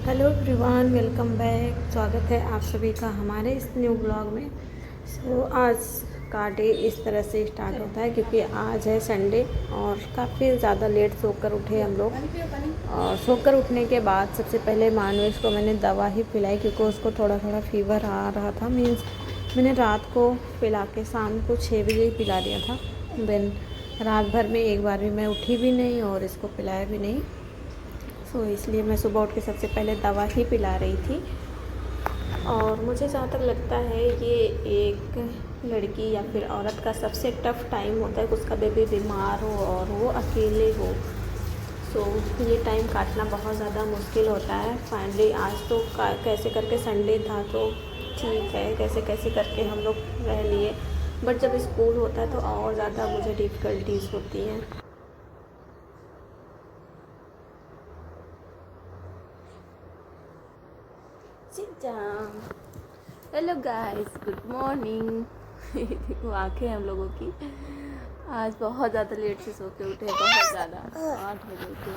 Hello everyone, welcome back. स्वागत है आप सभी का हमारे इस न्यू ब्लॉग में। आज का डे इस तरह से स्टार्ट होता है क्योंकि आज है संडे और काफ़ी ज़्यादा लेट सोकर उठे हम लोग। और सोकर उठने के बाद सबसे पहले मानवेश को मैंने दवा ही पिलाई क्योंकि उसको थोड़ा थोड़ा फीवर आ रहा था। मीन्स मैंने रात को पिला के शाम को 6 बजे ही पिला दिया था। देन रात भर में एक बार भी मैं उठी भी नहीं और इसको पिलाया भी नहीं। इसलिए मैं सुबह उठ के सबसे पहले दवा ही पिला रही थी। और मुझे जहाँ तक लगता है ये एक लड़की या फिर औरत का सबसे टफ़ टाइम होता है कि उसका बेबी बीमार हो और वो अकेले हो। ये टाइम काटना बहुत ज़्यादा मुश्किल होता है। फाइनली आज तो कैसे करके संडे था तो ठीक है, कैसे कैसे करके हम लोग रह लिए। बट जब स्कूल होता है तो और ज़्यादा मुझे डिफ़िकल्टीज़ होती हैं। Hello guys, good morning. देखो आंखें हम लोगों की आज बहुत ज़्यादा लेट से सो के उठे, बहुत ज़्यादा 8 बजे उठे।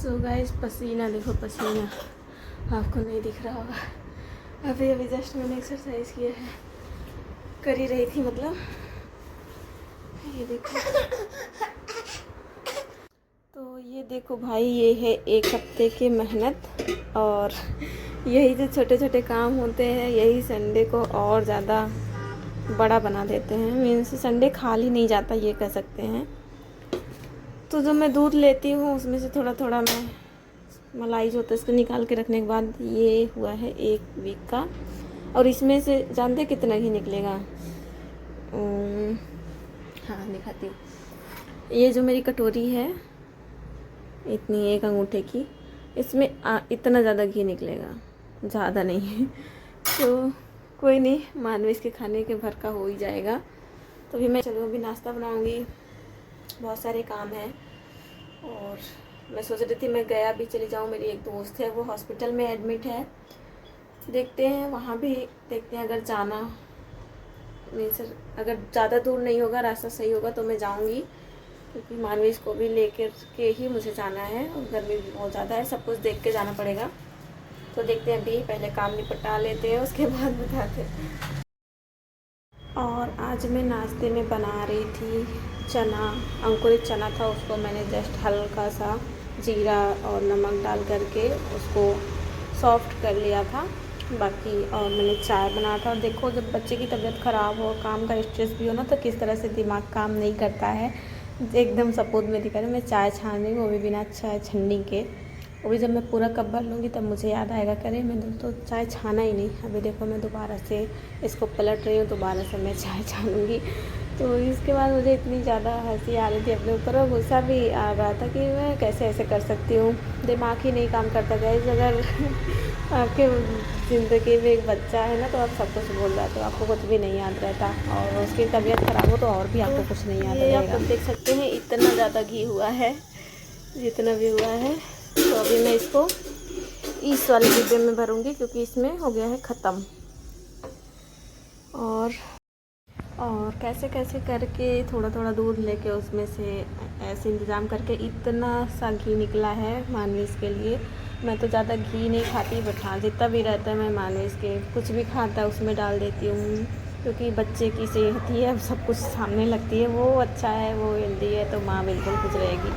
सो गाइस पसीना देखो, पसीना आपको नहीं दिख रहा होगा। अभी अभी जस्ट मैंने एक्सरसाइज किया है, कर ही रही थी मतलब। ये देखो, तो ये देखो भाई, ये है एक हफ्ते की मेहनत। और यही जो छोटे छोटे काम होते हैं यही संडे को और ज़्यादा बड़ा बना देते हैं। मीन्स संडे खाली नहीं जाता, ये कह सकते हैं। तो जो मैं दूध लेती हूँ उसमें से थोड़ा थोड़ा मैं मलाई जो होता है इसको निकाल के रखने के बाद ये हुआ है 1 वीक का। और इसमें से जानते कितना घी निकलेगा? हाँ दिखाती हूँ। ये जो मेरी कटोरी है इतनी, एक अंगूठे की, इसमें इतना ज़्यादा घी निकलेगा, ज़्यादा नहीं है। तो कोई नहीं, मानवेश के खाने के भर का हो ही जाएगा। तो अभी मैं अभी नाश्ता बनाऊंगी, बहुत सारे काम हैं। और मैं सोच रही थी मैं गया भी चली जाऊँ। मेरी एक दोस्त है वो हॉस्पिटल में एडमिट है, देखते हैं वहाँ भी, देखते हैं अगर जाना मीन्स अगर ज़्यादा दूर नहीं होगा, रास्ता सही होगा तो मैं जाऊँगी। क्योंकि मानवेश को भी लेकर के ही मुझे जाना है और गर्मी भी बहुत ज़्यादा है, सब कुछ देख के जाना पड़ेगा। तो देखते हैं, अभी पहले काम निपटा लेते हैं उसके बाद बताते हैं। और आज मैं नाश्ते में बना रही थी चना, अंकुरित चना था, उसको मैंने जस्ट हल्का सा जीरा और नमक डाल करके उसको सॉफ्ट कर लिया था बाकी। और मैंने चाय बनाया था। और देखो जब बच्चे की तबीयत ख़राब हो, काम का स्ट्रेस भी हो ना, तो किस तरह से दिमाग काम नहीं करता है, एकदम सपोर्ट में दिखा रही। मैं चाय छान रही हूँ, वो भी बिना चाय छन्नी के। वो भी जब मैं पूरा कप भर लूँगी तब मुझे याद आएगा, करे मैंने तो चाय छाना ही नहीं। अभी देखो मैं दोबारा से इसको पलट रही हूँ, दोबारा से मैं चाय छानूँगी। तो इसके बाद मुझे इतनी ज़्यादा हंसी आ रही थी अपने ऊपर और गुस्सा भी आ रहा था कि मैं कैसे ऐसे कर सकती हूँ, दिमाग ही नहीं काम करता। गाइस अगर आपके ज़िंदगी में एक बच्चा है ना तो आप सब कुछ भूल जाते हो, आपको कुछ भी नहीं याद रहता। और उसकी तबीयत ख़राब हो तो और भी आपको कुछ नहीं याद रहेगा। आप देख सकते हैं इतना ज़्यादा घी हुआ है, जितना भी हुआ है। तो अभी मैं इसको इस वाले डिब्बे में भरूंगी क्योंकि इसमें हो गया है ख़त्म। और कैसे कैसे करके थोड़ा थोड़ा दूध लेके उसमें से ऐसे इंतज़ाम करके इतना सा घी निकला है मानवेश के लिए। मैं तो ज़्यादा घी नहीं खाती, बट हाँ जितना भी रहता है मैं मानवेश के कुछ भी खाता है उसमें डाल देती हूँ। क्योंकि बच्चे की सेहत ही है, सब कुछ सामने लगती है, वो अच्छा है, वो हेल्दी है तो माँ बिल्कुल खुश रहेगी।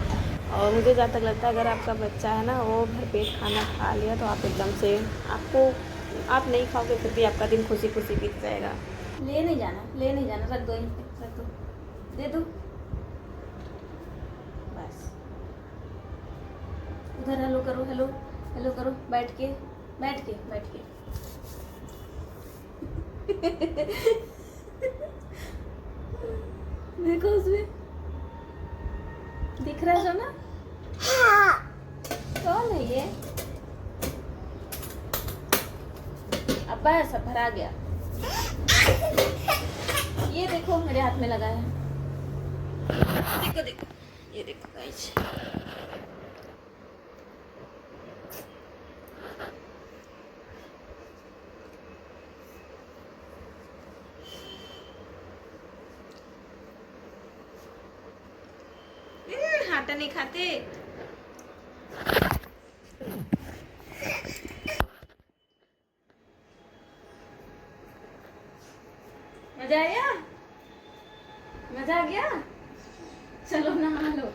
और मुझे जहाँ तक लगता है अगर आपका बच्चा है ना वो भरपेट खाना खा लिया तो आप एकदम से, आपको आप नहीं खाओगे फिर भी आपका दिन खुशी खुशी बीत जाएगा। ले नहीं जाना, ले नहीं जाना, रख दो यहीं पे, रख दो, दे दो बस। उधर हेलो करो, हेलो हेलो करो, बैठ के बैठ के बैठ के। देखो उसमें दिख रहा है जो ना, कौन है ये? अब बस अब भरा गया। ये देखो मेरे हाथ में लगा है, देखो देखो, ये देखो गाइस। आटा नहीं खाते, मजा आया? मजा आ गया? चलो नहा लो।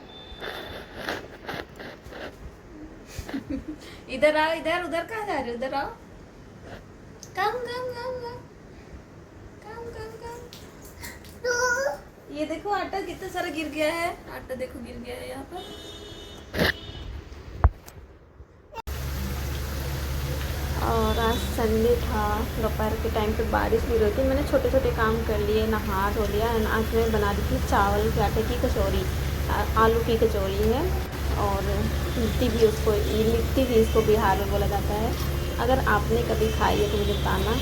इधर आओ, इधर, उधर कहाँ जा रहे हो? इधर आओ। कम कम कम कम कम कम कम। ये देखो आटा कितना सारा गिर गया है। आटा देखो गिर गया है यहाँ पर। और आज संडे था, दोपहर के टाइम पे बारिश भी रही थी। मैंने छोटे छोटे काम कर लिए, नहा धो लिया। आज मैं बना दी थी चावल के आटे की कचौरी, आलू की कचौरी है। और लिट्टी भी, उसको लिट्टी भी इसको बिहार में बोला जाता है। अगर आपने कभी खाई है तो मुझे बताना,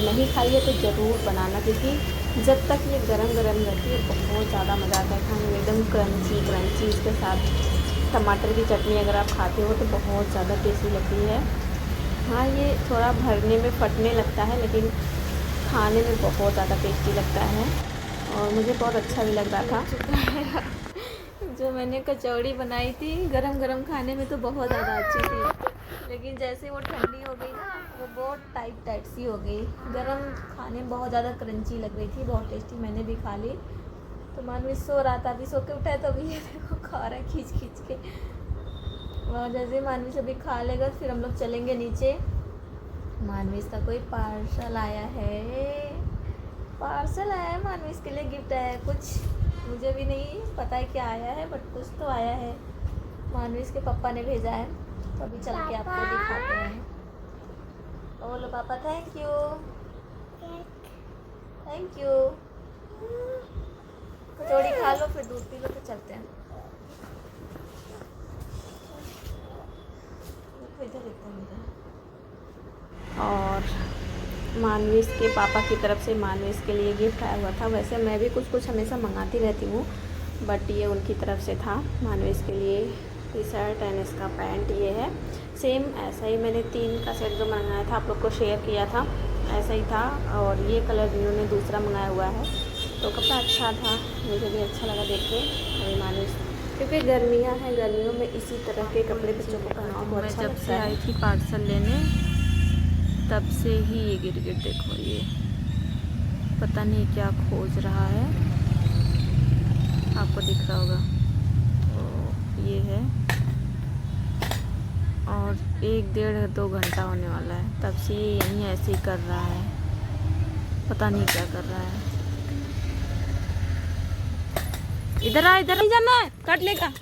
नहीं खाई है तो ज़रूर बनाना, क्योंकि जब तक ये गरम गरम रहती है बहुत ज़्यादा मज़ा आता है खाने में, एकदम क्रंची क्रंची। इसके साथ टमाटर की चटनी अगर आप खाते हो तो बहुत ज़्यादा टेस्टी लगती है। हाँ, ये थोड़ा भरने में फटने लगता है, लेकिन खाने में बहुत ज़्यादा टेस्टी लगता है और मुझे बहुत अच्छा भी लग रहा था। जो मैंने कचौड़ी बनाई थी गरम गरम खाने में तो बहुत ज़्यादा अच्छी थी, लेकिन जैसे वो ठंडी हो गई ना, वो बहुत टाइट टाइट सी हो गई। गरम खाने में बहुत ज़्यादा क्रंची लग रही थी, बहुत टेस्टी। मैंने भी खा ली। तो मानवी सो रहा था, अभी सो के उठा है तो अभी ये देखो खा रहा है खींच खींच के। और जैसे मानवी से भी खा लेगा फिर हम लोग चलेंगे नीचे। मानवी का कोई पार्सल आया है, पार्सल आया है मानवी के लिए, गिफ्ट आया है कुछ, मुझे भी नहीं पता है क्या आया है, बट कुछ तो आया है। मानवी के पापा ने भेजा है, तो अभी चल के आपको दिखाते हैं। बोलो पापा thank you. Thank you. Kachori खा लो फिर दूध पी लो, तो चलते हैं। और मानवीस के पापा की तरफ से मानवीस के लिए गिफ्ट आया हुआ था। वैसे मैं भी कुछ कुछ हमेशा मंगाती रहती हूँ, बट ये उनकी तरफ से था। मानवीस के लिए टी शर्ट एंड इसका पैंट ये है। सेम ऐसा ही मैंने 3 का सेट जो मंगाया था आप लोग को शेयर किया था, ऐसा ही था। और ये कलर इन्होंने दूसरा मंगाया हुआ है, तो कपड़ा अच्छा था, मुझे भी अच्छा लगा देख के। अभी मानवीस, क्योंकि गर्मियाँ हैं, गर्मियों में इसी तरह के कपड़े बच्चों को पहनाओ बहुत अच्छा लगता है। जब से आई थी पार्सल लेने तब से ही ये गिरगिट देखो, ये पता नहीं क्या खोज रहा है, आपको दिख रहा होगा। तो ये है, और 1 डेढ़ 2 घंटा होने वाला है तब से ये यहीं ऐसे ही कर रहा है, पता नहीं क्या कर रहा है। इधर आ, इधर नहीं जाना है, काट लेगा।